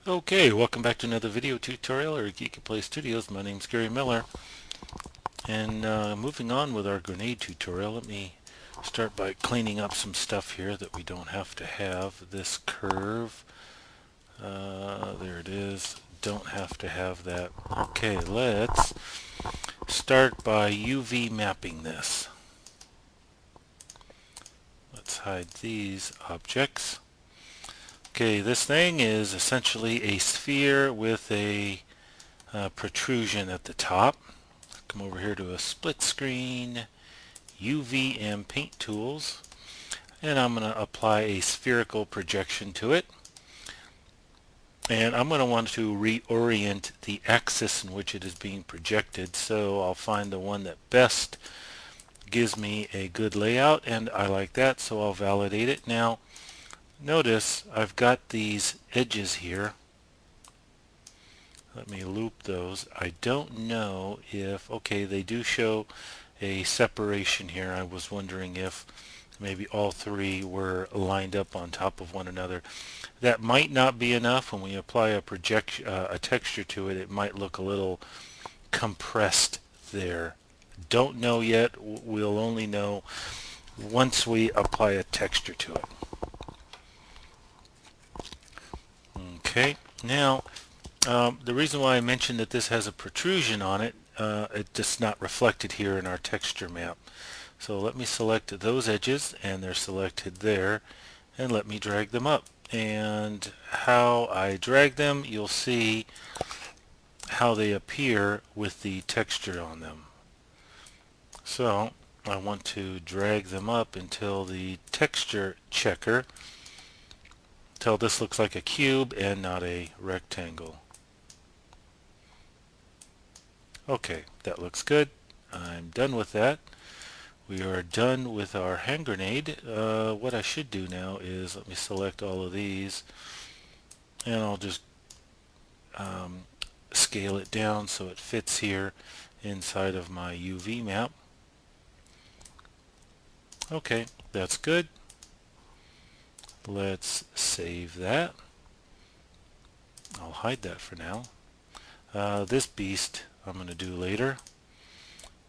Okay, welcome back to another video tutorial or Geekatplay Studios. My name's Gary Miller, and moving on with our grenade tutorial, let me start by cleaning up some stuff here that we don't have to have. This curve, there it is, don't have to have that. Okay, let's start by UV mapping this. Let's hide these objects. Okay, this thing is essentially a sphere with a protrusion at the top. Come over here to a split screen, UV and paint tools, and I'm going to apply a spherical projection to it. And I'm going to want to reorient the axis in which it is being projected, so I'll find the one that best gives me a good layout, and I like that, so I'll validate it. Now notice I've got these edges here. Let me loop those. I don't know if, okay, they do show a separation here. I was wondering if maybe all three were lined up on top of one another. That might not be enough. When we apply a texture to it, it might look a little compressed there. Don't know yet. We'll only know once we apply a texture to it. Okay, now the reason why I mentioned that this has a protrusion on it, it's just not reflected here in our texture map. So let me select those edges, and they're selected there, and let me drag them up. And how I drag them, you'll see how they appear with the texture on them. So I want to drag them up until the texture checker, until this looks like a cube and not a rectangle. Okay, that looks good. I'm done with that. We are done with our hand grenade. What I should do now is let me select all of these, and I'll just scale it down so it fits here inside of my UV map. Okay, that's good. Let's save that. I'll hide that for now. This beast I'm going to do later.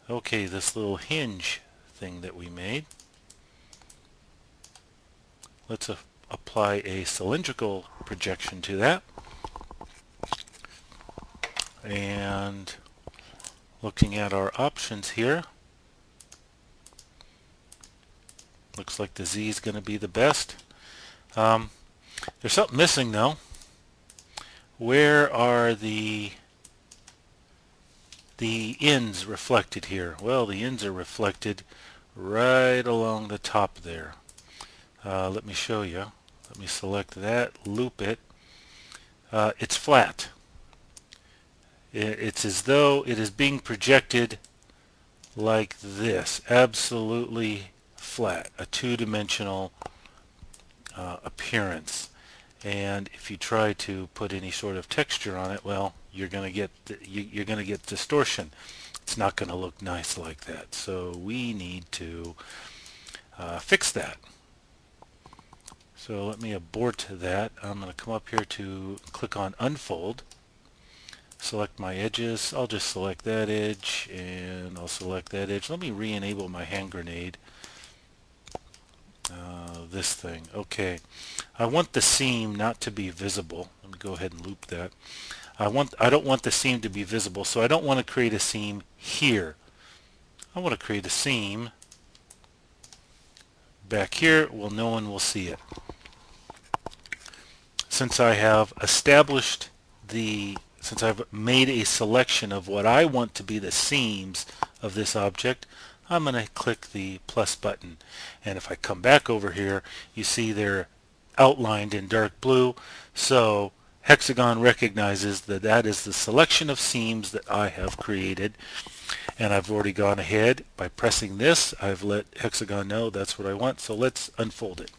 Okay, this little hinge thing that we made. Let's apply a cylindrical projection to that. And looking at our options here, looks like the Z is going to be the best. There's something missing though. Where are the ends reflected here? Well, the ends are reflected right along the top there. Let me show you. Let me select that, loop it. It's flat. It's as though it is being projected like this, absolutely flat, a two-dimensional appearance. And if you try to put any sort of texture on it, well, you're going to get distortion. It's not going to look nice like that. So we need to fix that. So let me abort that. I'm going to come up here to click on Unfold. Select my edges. I'll just select that edge, and I'll select that edge. Let me re-enable my hand grenade. This thing. Okay. I want the seam not to be visible. Let me go ahead and loop that. I don't want the seam to be visible, so I don't want to create a seam here. I want to create a seam back here. Well, no one will see it. Since I have established since I've made a selection of what I want to be the seams of this object, I'm going to click the plus button. And if I come back over here, you see they're outlined in dark blue. So Hexagon recognizes that that is the selection of seams that I have created. And I've already gone ahead by pressing this. I've let Hexagon know that's what I want. So let's unfold it.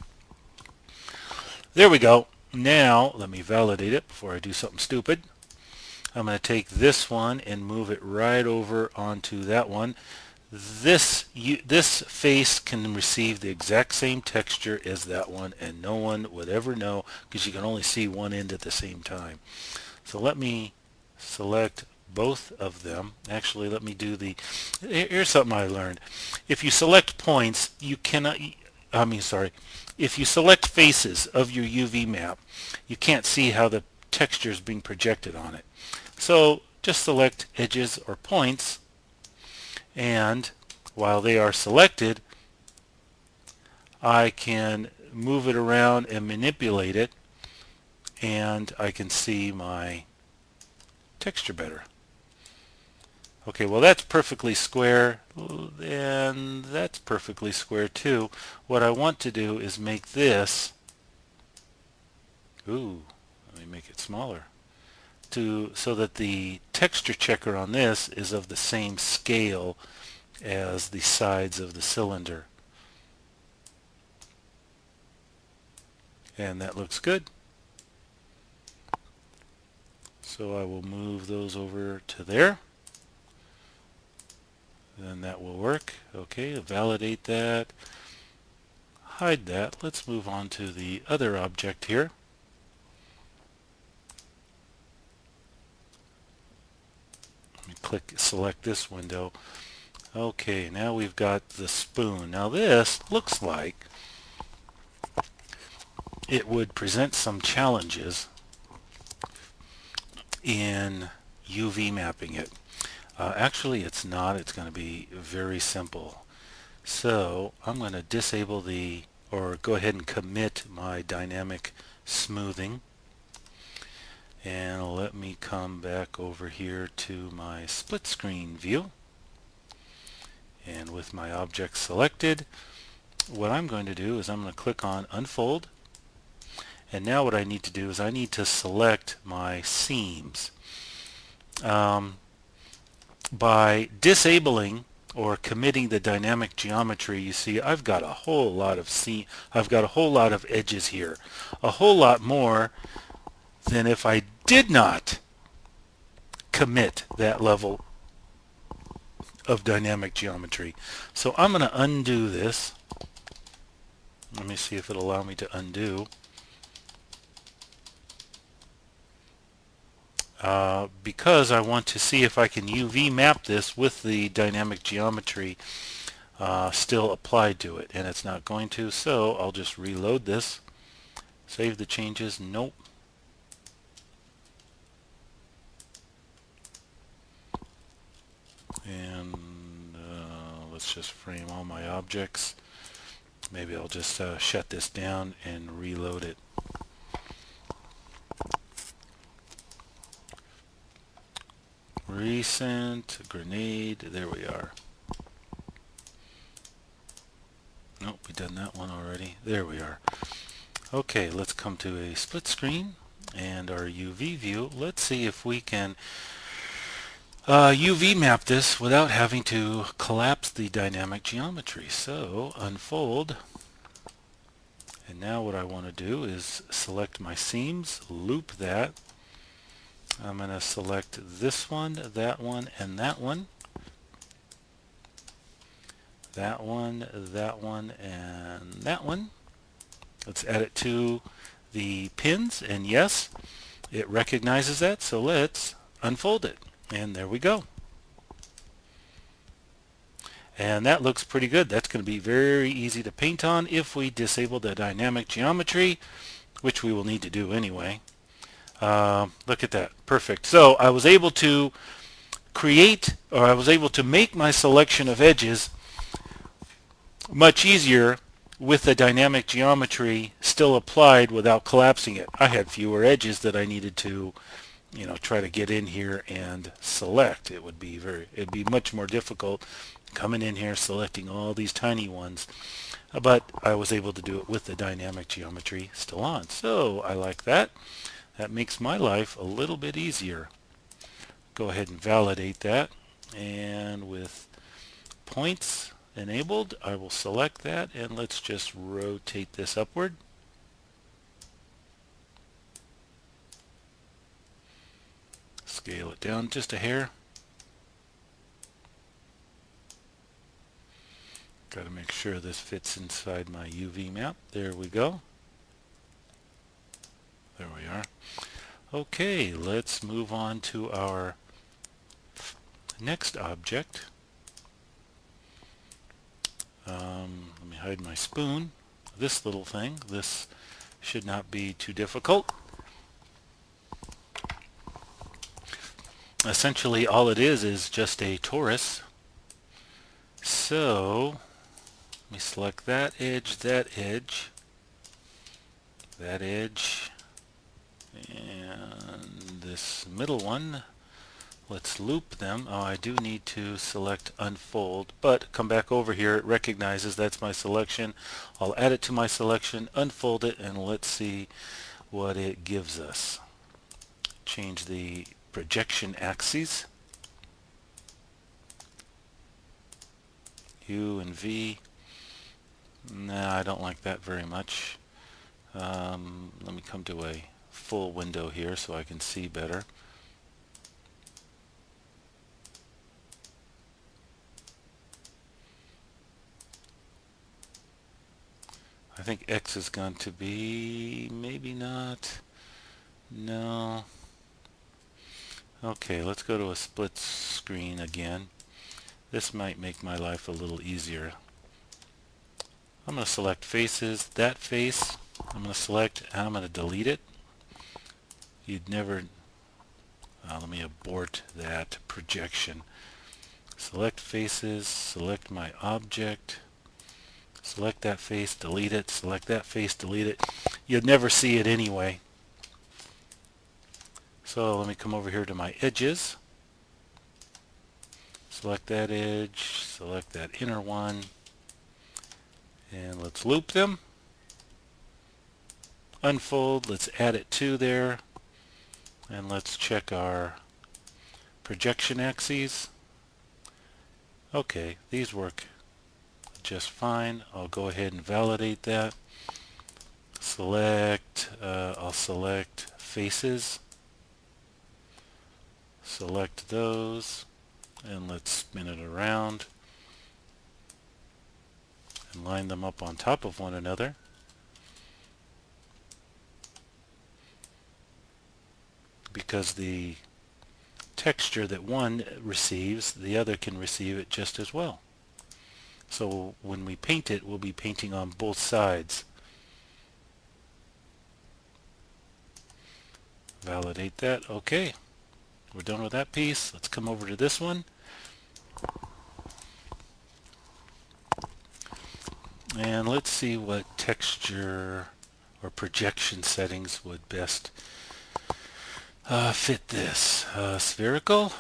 There we go. Now let me validate it before I do something stupid. I'm going to take this one and move it right over onto that one. this face can receive the exact same texture as that one, and no one would ever know because you can only see one end at the same time. So let me select both of them. Actually, let me do here's something I learned. If you select points, you cannot, if you select faces of your UV map, you can't see how the texture is being projected on it. So just select edges or points, and while they are selected, I can move it around and manipulate it, and I can see my texture better. Okay, well that's perfectly square, and that's perfectly square too. What I want to do is make this, let me make it smaller, so that the texture checker on this is of the same scale as the sides of the cylinder. And that looks good. So I will move those over to there. Then that will work. Okay, validate that. Hide that. Let's move on to the other object here. Let me select this window. Okay, now we've got the spoon. Now this looks like it would present some challenges in UV mapping it. Actually, it's not. It's going to be very simple. So I'm going to disable or go ahead and commit my dynamic smoothing. And let me come back over here to my split screen view. And with my object selected, what I'm going to do is I'm going to click on Unfold. And now what I need to do is I need to select my seams. By disabling or committing the dynamic geometry, you see I've got a whole lot of edges here, a whole lot more than if I did not commit that level of dynamic geometry. So I'm going to undo this. Let me see if it'll allow me to undo. Because I want to see if I can UV map this with the dynamic geometry still applied to it, and it's not going to, so I'll just reload this. Save the changes. Nope. And let's just frame all my objects. Maybe I'll just shut this down and reload it. Recent grenade. There we are. Nope, we've done that one already. There we are. Okay, let's come to a split screen and our UV view. Let's see if we can UV map this without having to collapse the dynamic geometry. So unfold, and now what I want to do is select my seams, loop that. I'm going to select this one, that one, and that one. That one, that one, and that one. Let's add it to the pins, and yes, it recognizes that, so let's unfold it. And there we go. And that looks pretty good. That's going to be very easy to paint on if we disable the dynamic geometry, which we will need to do anyway. Look at that. Perfect. So I was able to make my selection of edges much easier with the dynamic geometry still applied without collapsing it. I had fewer edges that I needed to try to get in here and select. It'd be much more difficult coming in here selecting all these tiny ones, but I was able to do it with the dynamic geometry still on. So I like that. That makes my life a little bit easier. Go ahead and validate that, and with points enabled, I will select that, and let's just rotate this upward. Scale it down just a hair. Got to make sure this fits inside my UV map. There we go. There we are. Okay, let's move on to our next object. Let me hide my spoon. This little thing, this should not be too difficult. Essentially all it is just a torus. So let me select that edge, that edge, that edge, and this middle one. Let's loop them. Oh, I do need to select unfold, but come back over here. It recognizes that's my selection. I'll add it to my selection, unfold it, and let's see what it gives us. Change the projection axes. U and V. Nah, I don't like that very much. Let me come to a full window here so I can see better. I think X is going to be, maybe not, no. Okay, let's go to a split screen again. This might make my life a little easier. I'm going to select faces, that face, I'm going to select, and I'm going to delete it. You'd never, let me abort that projection. Select faces, select my object, select that face, delete it, select that face, delete it. You'd never see it anyway. So let me come over here to my edges. Select that edge, select that inner one, and let's loop them. Unfold, let's add it to there, and let's check our projection axes. Okay, these work just fine. I'll go ahead and validate that. Select, I'll select faces. Select those, and let's spin it around and line them up on top of one another. Because the texture that one receives, the other can receive it just as well. So when we paint it, we'll be painting on both sides. Validate that. Okay, we're done with that piece. Let's come over to this one. And let's see what texture or projection settings would best fit this. Spherical.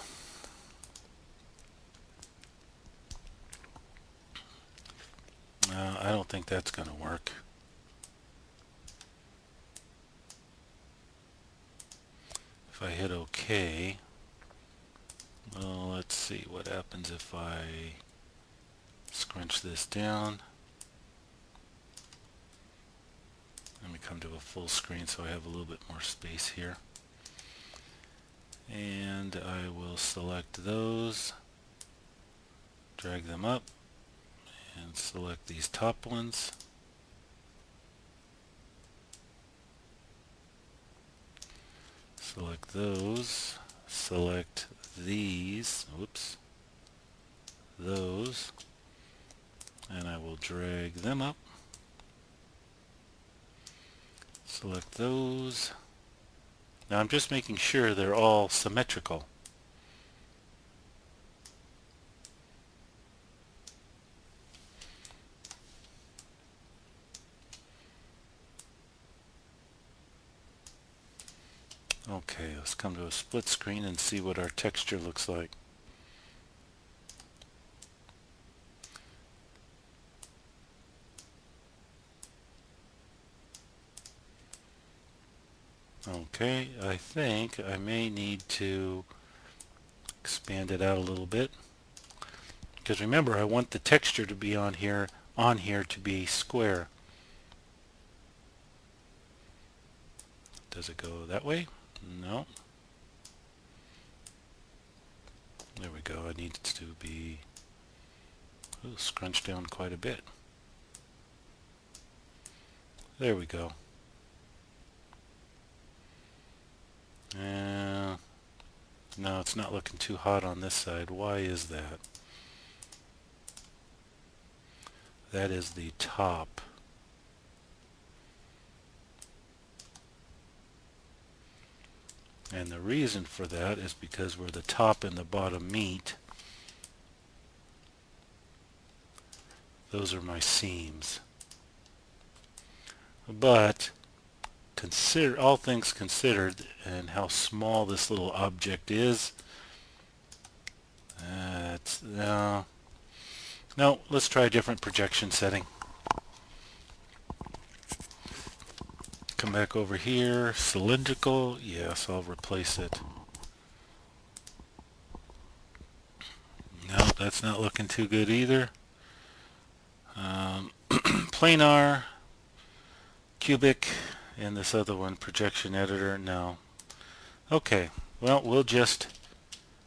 I don't think that's going to work. If I hit OK, well, let's see what happens if I scrunch this down. Let me come to a full screen so I have a little bit more space here. And I will select those, drag them up, and select these top ones. Select those, select these, whoops, those, and I will drag them up. Select those. Now I'm just making sure they're all symmetrical. Okay, let's come to a split screen and see what our texture looks like. Okay, I think I may need to expand it out a little bit. Because remember, I want the texture to be on here to be square. Does it go that way? No. There we go. I need it to be Ooh, scrunch down quite a bit. There we go. No, it's not looking too hot on this side. Why is that? That is the top. And the reason for that is because where the top and the bottom meet, those are my seams. But consider all things considered and how small this little object is. No, let's try a different projection setting. Come back over here, cylindrical. Yes, I'll replace it. No, that's not looking too good either. Planar, cubic, and this other one, projection editor. No. Okay, well, we'll just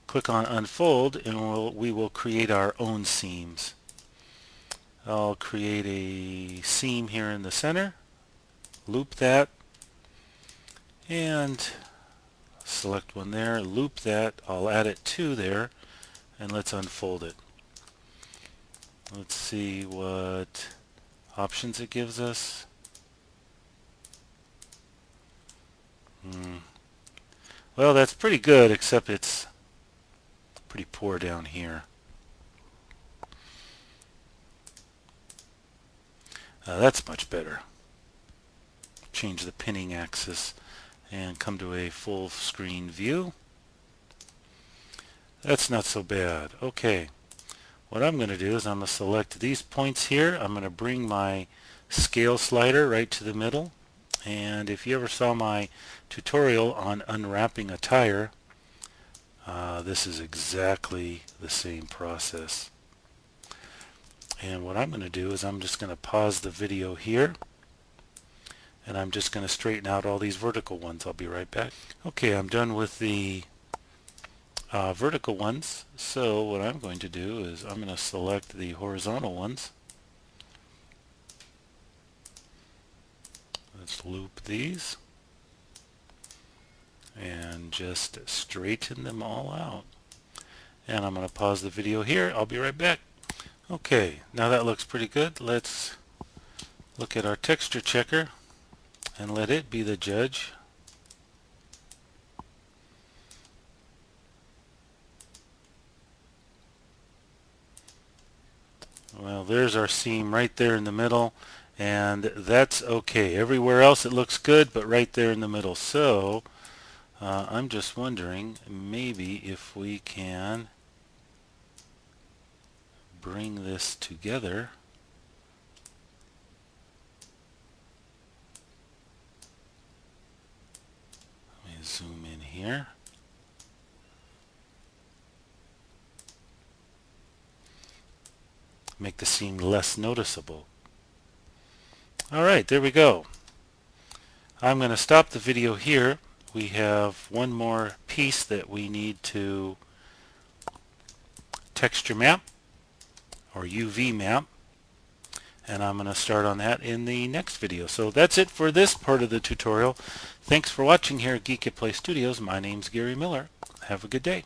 click on unfold and we will create our own seams. I'll create a seam here in the center, loop that, and select one there, loop that. I'll add it to there, and let's unfold it. Let's see what options it gives us. Well, that's pretty good, except it's pretty poor down here. That's much better. Change the pinning axis and come to a full screen view. That's not so bad. Okay, what I'm going to do is I'm going to select these points here. I'm going to bring my scale slider right to the middle. And if you ever saw my tutorial on unwrapping a tire, this is exactly the same process. And what I'm going to do is I'm just going to pause the video here, and I'm just going to straighten out all these vertical ones. I'll be right back. Okay, I'm done with the vertical ones. So what I'm going to do is I'm going to select the horizontal ones. Let's loop these and just straighten them all out. And I'm going to pause the video here. I'll be right back. Okay, now that looks pretty good. Let's look at our texture checker and let it be the judge. Well, there's our seam right there in the middle, and that's okay. Everywhere else it looks good, but right there in the middle. So I'm just wondering maybe if we can bring this together. Let me zoom in here. Make the seam less noticeable. Alright, there we go. I'm going to stop the video here. We have one more piece that we need to texture map or UV map, and I'm going to start on that in the next video. So that's it for this part of the tutorial. Thanks for watching here at Geekatplay Studios. My name's Gary Miller. Have a good day.